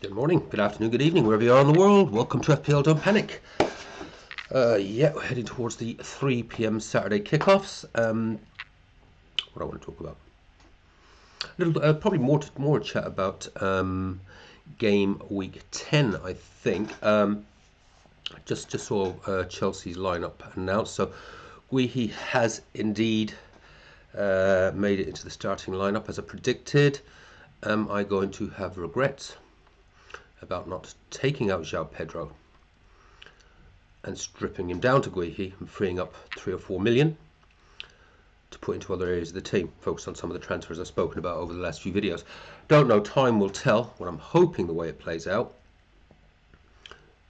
Good morning, good afternoon, good evening, wherever you are in the world. Welcome to FPL. Don't panic. Yeah, we're heading towards the 3 p.m. Saturday kickoffs. What I want to talk about, a little, probably more chat about game week 10. I think just saw Chelsea's lineup announced. So Guehi has indeed made it into the starting lineup as I predicted. Am I going to have regrets about not taking out João Pedro and stripping him down to Guehi and freeing up 3 or 4 million to put into other areas of the team, focus on some of the transfers I've spoken about over the last few videos? Don't know, time will tell. What I'm hoping the way it plays out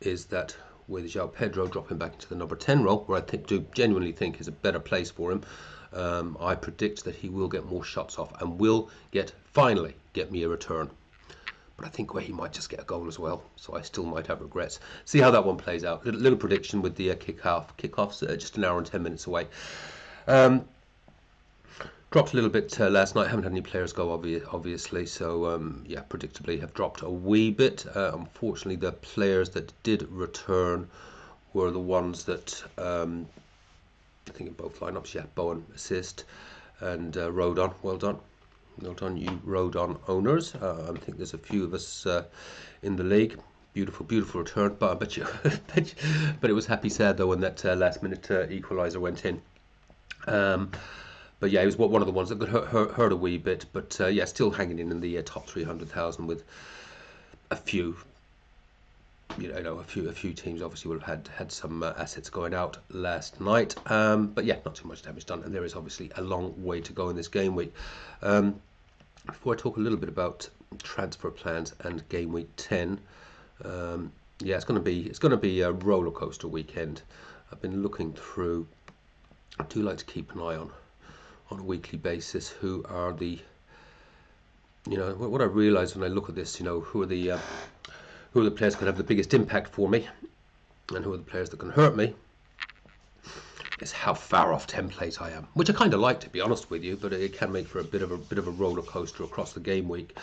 is that with João Pedro dropping back into the number 10 role, where I genuinely think is a better place for him, I predict that he will get more shots off and will finally get me a return. But I think where he might just get a goal as well, so I still might have regrets. See how that one plays out. Little prediction with the kickoffs just an hour and 10 minutes away. Dropped a little bit last night. Haven't had any players go obviously, so yeah, predictably have dropped a wee bit. Unfortunately, the players that did return were the ones that I think in both lineups. Yeah, Bowen assist and Rodon. Well done. Well done, you Rodon owners. I think there's a few of us in the league. Beautiful return. But I bet you, but it was happy sad though when that last minute equaliser went in. But yeah, he was one of the ones that got hurt a wee bit. But yeah, still hanging in the top 300,000 with a few. A few teams obviously will have had some assets going out last night, but yeah, not too much damage done, and there is obviously a long way to go in this game week. Before I talk a little bit about transfer plans and game week 10, yeah, it's going to be a roller coaster weekend. I've been looking through. I do like to keep an eye on a weekly basis who are the, what I realise when I look at this, who are the players that can have the biggest impact for me, and who are the players that can hurt me, is how far off template I am, which I kind of like, to be honest with you, but it can make for a bit of a roller coaster across the game week.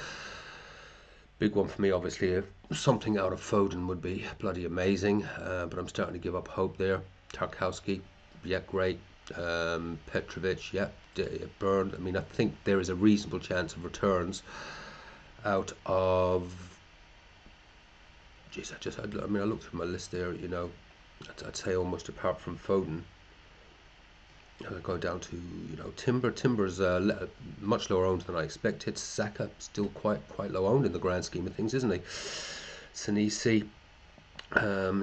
Big one for me, obviously, if something out of Foden would be bloody amazing, but I'm starting to give up hope there. Tarkowski, yeah, great. Petrovic, yeah, burned. I mean, I think there is a reasonable chance of returns out of. Jeez, I looked through my list there. I'd say almost apart from Foden, I go down to Timber. Timber's much lower owned than I expected. Saka still quite low owned in the grand scheme of things, isn't he? Senesi.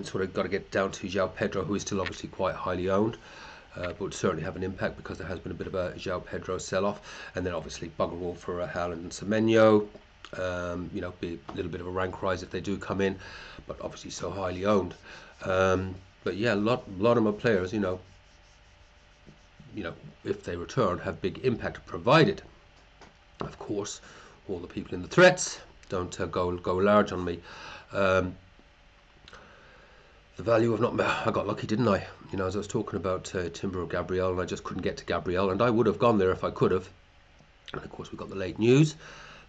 Sort of got to get down to João Pedro, who is still obviously quite highly owned. But would certainly have an impact because there has been a bit of a João Pedro sell-off, and then obviously bugger all for Haaland and Semenyo. Be a little bit of a rank rise if they do come in, but obviously so highly owned. But yeah, a lot of my players, if they return, have big impact, provided, of course, all the people in the threats don't go large on me. The value of I got lucky, didn't I? As I was talking about Timber or Gabriel, and I just couldn't get to Gabriel, and I would have gone there if I could have. And of course, we got the late news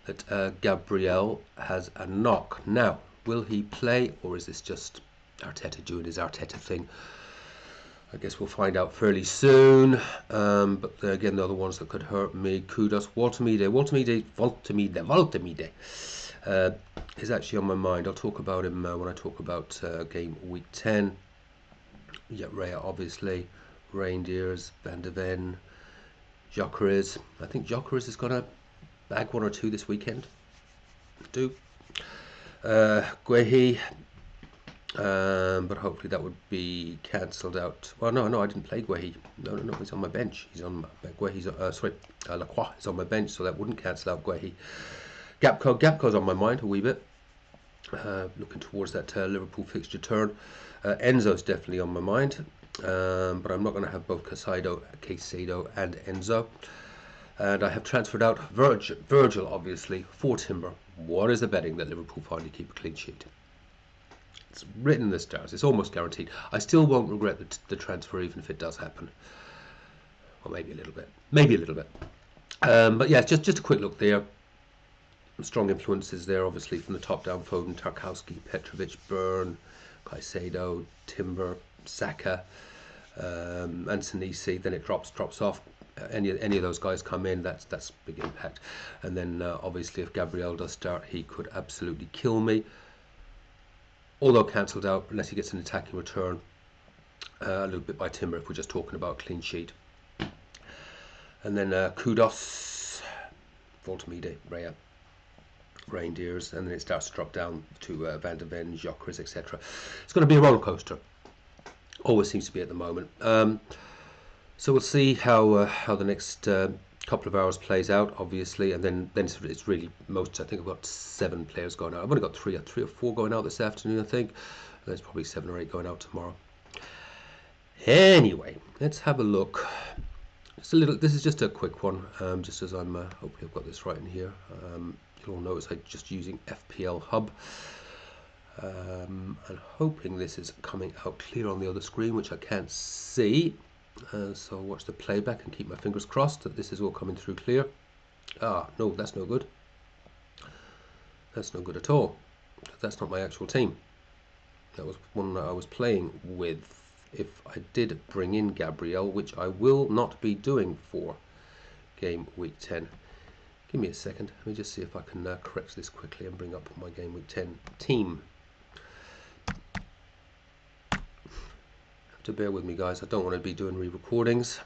that Gabriel has a knock. Now, will he play, or is this just Arteta doing his Arteta thing? I guess we'll find out fairly soon. But again, the other ones that could hurt me. Kudos, Voltemide is actually on my mind. I'll talk about him when I talk about game week 10. Yeah, Raya, obviously. Reindeers, Van de Ven, Gyökeres. I think Gyökeres is going to bag 1 or 2 this weekend. Guehi. But hopefully that would be cancelled out. Well, no, I didn't play Guehi. No, he's on my bench. He's on Guehi's. Lacroix is on my bench, so that wouldn't cancel out Guehi. Gapco's on my mind a wee bit. Looking towards that Liverpool fixture turn. Enzo's definitely on my mind, but I'm not going to have both Caicedo and Enzo. And I have transferred out Virgil, obviously, for Timber. What is the betting that Liverpool finally keep a clean sheet? It's written in the stars. It's almost guaranteed. I still won't regret the transfer, even if it does happen. Or maybe a little bit. But yeah, just a quick look there. strong influences there, obviously, from the top down. Foden, Tarkowski, Petrovic, Byrne, Caicedo, Timber, Saka, and Sinisi. Then it drops off. Any of those guys come in, that's big impact. And then obviously, if Gabriel does start, he could absolutely kill me. Although cancelled out unless he gets an attacking return. A little bit by Timber if we're just talking about clean sheet. And then Kudos, Voltamide, Raya, Reindeers, and then it starts to drop down to Van der Ven, Jokers, etc. It's going to be a roller coaster. Always seems to be at the moment. So we'll see how the next couple of hours plays out, obviously, and then it's really most. I think I've got 7 players going out. I've only got three or 4 going out this afternoon, I think. There's probably 7 or 8 going out tomorrow. Anyway, let's have a look. Just a little. This is just a quick one. Just as I'm hopefully I've got this right in here. You'll all notice I'm just using FPL Hub. And hoping this is coming out clear on the other screen, which I can't see. So I'll watch the playback and keep my fingers crossed that this is all coming through clear. No, that's no good. That's no good at all. That's not my actual team. That was one that I was playing with. If I did bring in Gabriel, which I will not be doing for game week 10. Give me a second. Let me just see if I can correct this quickly and bring up my game week 10 team. To bear with me, guys. I don't want to be doing re-recordings.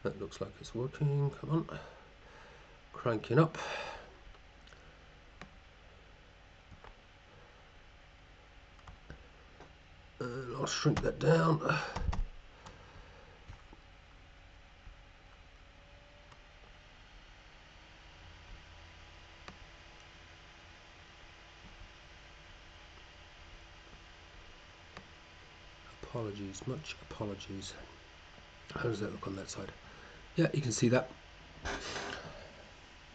That looks like it's working. Come on. Cranking up. I'll shrink that down. Apologies, much apologies. How does that look on that side? Yeah, you can see that.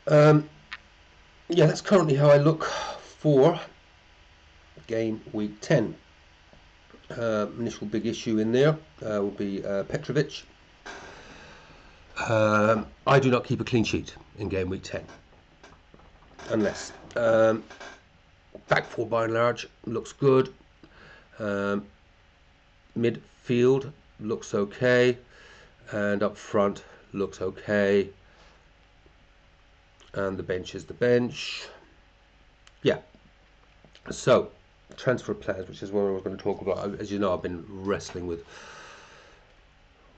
Yeah, that's currently how I look for game week 10. Initial big issue in there will be Petrovic. I do not keep a clean sheet in game week 10 unless back 4 by and large looks good. Midfield looks okay, and up front looks okay, and the bench is the bench. Yeah, so transfer plans, which is what I was going to talk about. As you know, I've been wrestling with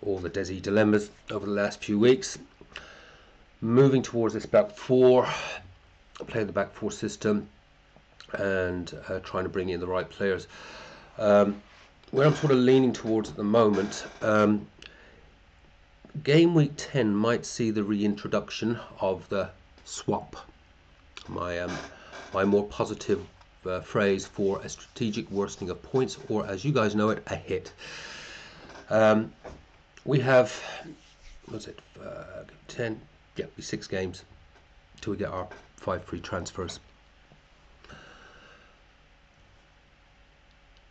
all the Desi dilemmas over the last few weeks, moving towards this back 4, playing the back 4 system, and trying to bring in the right players. Where I'm sort of leaning towards at the moment, game week 10 might see the reintroduction of the swap, my more positive phrase for a strategic worsening of points, or as you guys know it, a hit. We have, what's it, 10, yeah, 6 games till we get our 5 free transfers.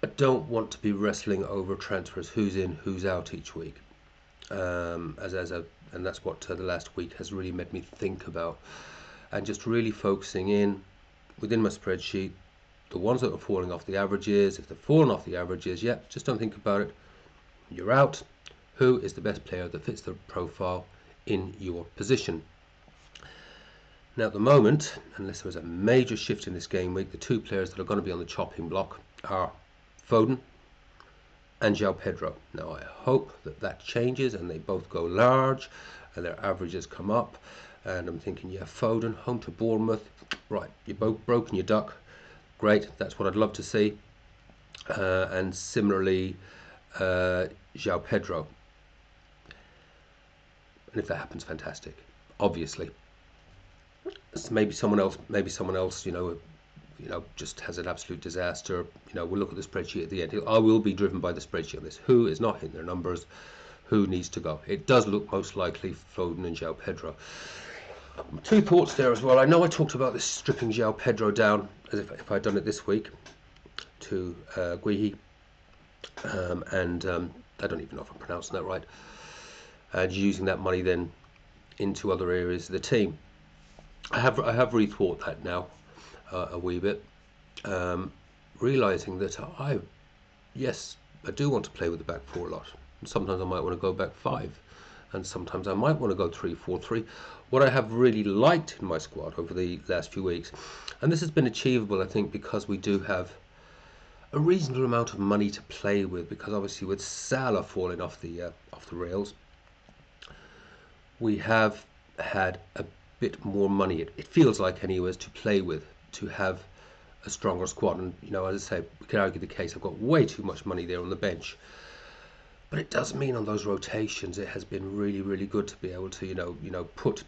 I don't want to be wrestling over transfers, who's in, who's out each week. And that's what the last week has really made me think about, and just really focusing in within my spreadsheet, the ones that are falling off the averages. If they're falling off the averages, yeah, just don't think about it. You're out. Who is the best player that fits the profile in your position? Now at the moment, unless there's a major shift in this game week, the 2 players that are going to be on the chopping block are Foden and João Pedro. Now I hope that changes and they both go large and their averages come up. And I'm thinking, yeah, Foden, home to Bournemouth. Right, you've both broken your duck. Great, that's what I'd love to see. And similarly, João Pedro. And if that happens, fantastic. Obviously, maybe someone else, just has an absolute disaster. We'll look at the spreadsheet at the end. I will be driven by the spreadsheet on this. Who is not hitting their numbers? who needs to go. It does look most likely Foden and João Pedro. Two thoughts there as well. I know I talked about this stripping João Pedro down as if I'd done it this week to Guihi, and I don't even know if I'm pronouncing that right, and using that money then into other areas of the team. I have rethought that now a wee bit, realizing that I do want to play with the back four a lot. Sometimes I might want to go back five, and sometimes I might want to go 3-4-3. What I have really liked in my squad over the last few weeks, and this has been achievable, I think, because we do have a reasonable amount of money to play with, because obviously with Salah falling off the rails, we have had a bit more money. It feels like, anyways, to play with, to have a stronger squad. And as I say, we could argue the case. I've got way too much money there on the bench, but it does mean on those rotations it has been really, really good to be able to put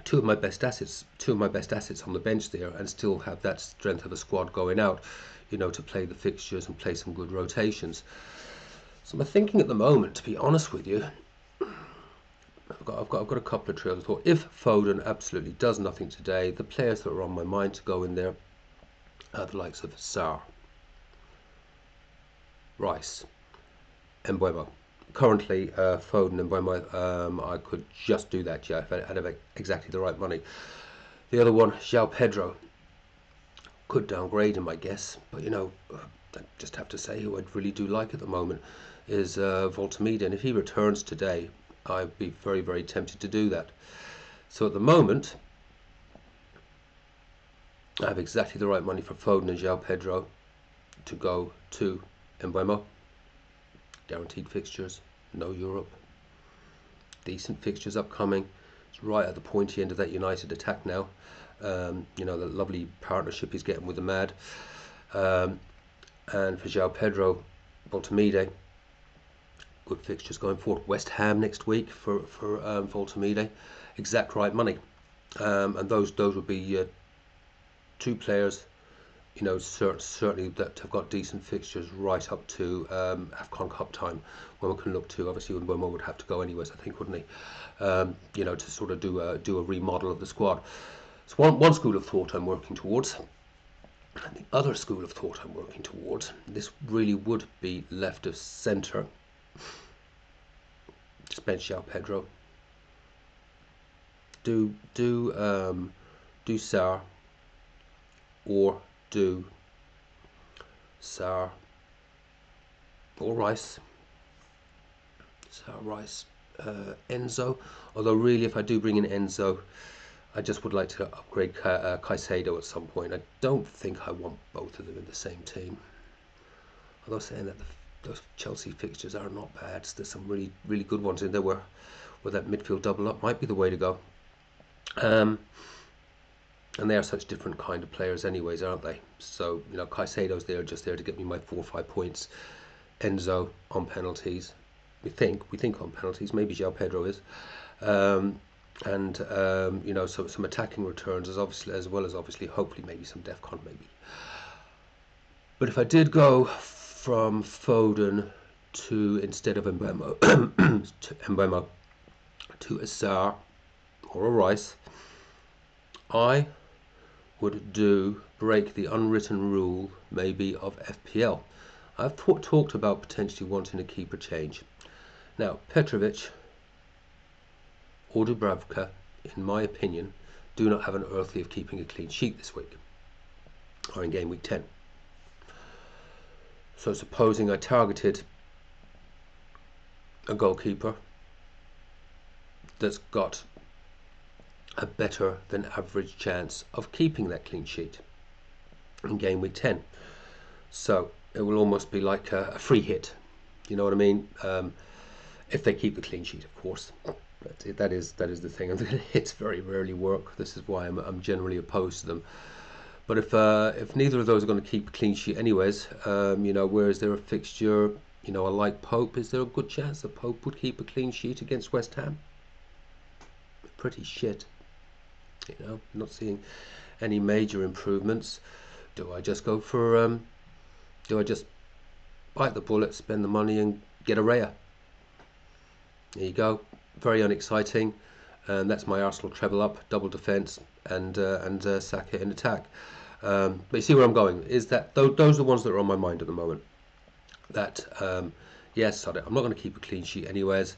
two of my best assets on the bench there, and still have that strength of a squad going out, to play the fixtures and play some good rotations. So my thinking at the moment, to be honest with you, I've got a couple of trails of thought. If Foden absolutely does nothing today, the players that are on my mind to go in there are the likes of Sarr, Rice, and Mbeumo. Currently, Foden and Mbeumo, I could just do that, if I had exactly the right money. The other one, João Pedro, could downgrade him, I guess, but I just have to say who I really do like at the moment is Voltamida, and if he returns today, I'd be very, very tempted to do that. So at the moment, I have exactly the right money for Foden and João Pedro to go to Mbeumo. Guaranteed fixtures, no Europe, decent fixtures upcoming. It's right at the pointy end of that United attack now. The lovely partnership he's getting with the Mad. And for João Pedro, Voltamide, good fixtures going forward. West Ham next week for Voltamide, exact right money. And those would be two players, certainly that have got decent fixtures right up to AFCON Cup time, when we can look to, obviously Mbeumo would have to go anyways, I think, wouldn't he? To sort of do a remodel of the squad. So one school of thought I'm working towards, and the other school of thought I'm working towards, this really would be left of centre. Just bench João Pedro. Do Sarr, or do Sarr or Rice. Sarr, Rice, Enzo. Although really, if I do bring in Enzo, I just would like to upgrade Caicedo at some point. I don't think I want both of them in the same team. Although saying that, those Chelsea fixtures are not bad. There's some really, really good ones in there where that midfield double up might be the way to go. And they are such different kind of players anyways, aren't they? So, Caicedo's there, just there to get me my 4 or 5 points. Enzo on penalties. We think on penalties. Maybe João Pedro is. So some attacking returns, as well as hopefully maybe some DEFCON maybe. But if I did go from Foden to, instead of Mbeumo, to a Sarr or a Rice, I would break the unwritten rule maybe of FPL. I've talked about potentially wanting a keeper change. Now, Petrovic or Dubravka, in my opinion, do not have an earthly of keeping a clean sheet this week, or in game week 10. So supposing I targeted a goalkeeper that's got a better than average chance of keeping that clean sheet in game week 10. So it will almost be like a free hit, you know what I mean? If they keep the clean sheet, of course. But that is the thing. And the hits very rarely work. This is why I'm generally opposed to them. But if neither of those are going to keep a clean sheet anyways, where is there a fixture? I like Pope. Is there a good chance that Pope would keep a clean sheet against West Ham? Pretty shit. Not seeing any major improvements. Do I just go for do I just bite the bullet, spend the money and get a Raya? There you go. Very unexciting. And that's my Arsenal treble up, double defence, and Saka in attack. But you see where I'm going, is that those are the ones that are on my mind at the moment. That, yes, I'm not going to keep a clean sheet anyways.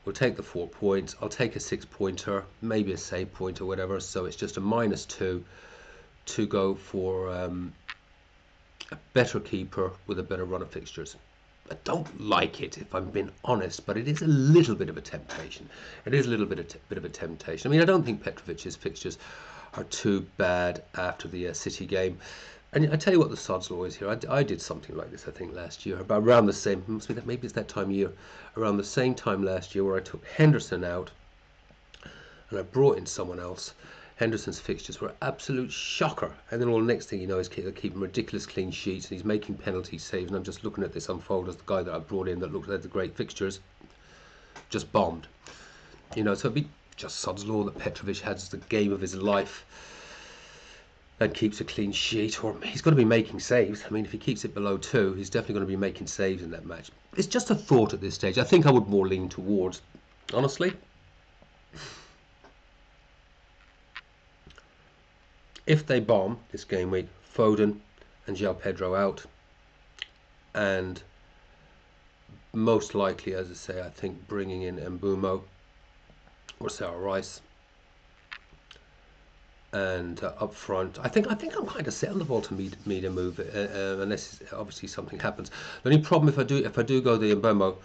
We'll take the 4 points. I'll take a 6-pointer, maybe a save point or whatever. So it's just a -2 to go for a better keeper with a better run of fixtures. I don't like it, if I'm being honest, but it is a little bit of a temptation. It is a little bit of a temptation. I mean, I don't think Petrovic's fixtures are too bad after the City game. And I tell you what, the sod's law is here. I did something like this, I think, last year, about around the same. Must be that, maybe it's that time of year, around the same time last year, where I took Henderson out and I brought in someone else. Henderson's fixtures were absolute shocker, and then all the next thing you know is keeping ridiculous clean sheets, and he's making penalty saves. And I'm just looking at this unfold as the guy that I brought in that looked at the great fixtures just bombed. You know, so it'd be just sod's law that Petrovic has the game of his life and keeps a clean sheet, or he's going to be making saves. I mean, if he keeps it below 2, he's definitely going to be making saves in that match. It's just a thought at this stage. I think I would more lean towards, honestly, if they bomb this game week, Foden and João Pedro out, and most likely, as I say, I think bringing in Mbeumo or Sarah Rice, and up front, I think I'm kind of set on the Volta-Media move, unless obviously something happens. The only problem if I do go the Mbeumo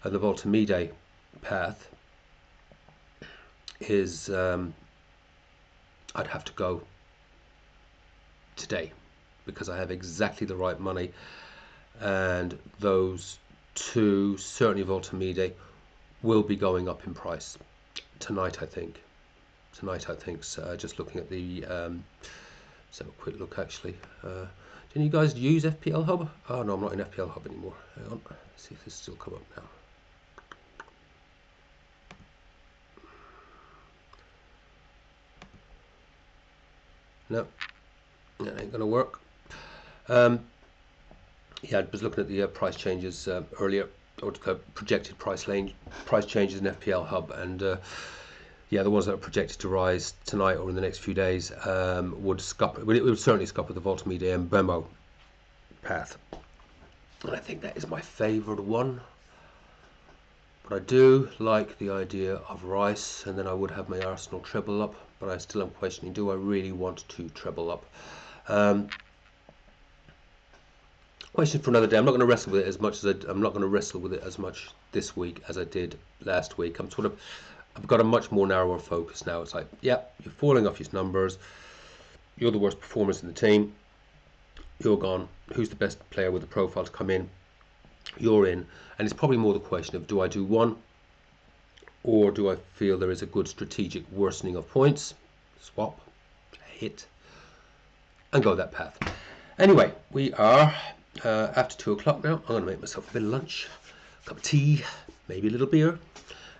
and the Volta-Media path is I'd have to go today because I have exactly the right money, and those two, certainly Volta-Media, will be going up in price tonight, I think. So just looking at the let's have a quick look actually. Do you guys use FPL Hub? Oh no, I'm not in FPL Hub anymore. Hang on, let's see if this still come up now. No, that ain't gonna work. Yeah, I was looking at the price changes earlier, or projected price changes in FPL Hub, and yeah, the ones that are projected to rise tonight or in the next few days would certainly scupper the Volta-Media and Mbeumo path. And I think that is my favourite one. But I do like the idea of Rice, and then I would have my Arsenal treble up, but I still am questioning, do I really want to treble up? Question for another day. I'm not going to wrestle with it as much this week as I did last week. I've got a much more narrower focus now. It's like, yeah, you're falling off your numbers. You're the worst performers in the team. You're gone. Who's the best player with the profile to come in? You're in. And it's probably more the question of, do I do one? Or do I feel there is a good strategic worsening of points? Swap, hit, and go that path. Anyway, we are after 2 o'clock now. I'm going to make myself a bit of lunch, a cup of tea, maybe a little beer,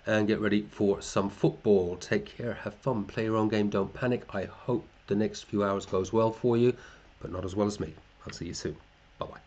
and get ready for some football. Take care, have fun, play your own game, don't panic. I hope the next few hours goes well for you, but not as well as me. I'll see you soon. Bye-bye.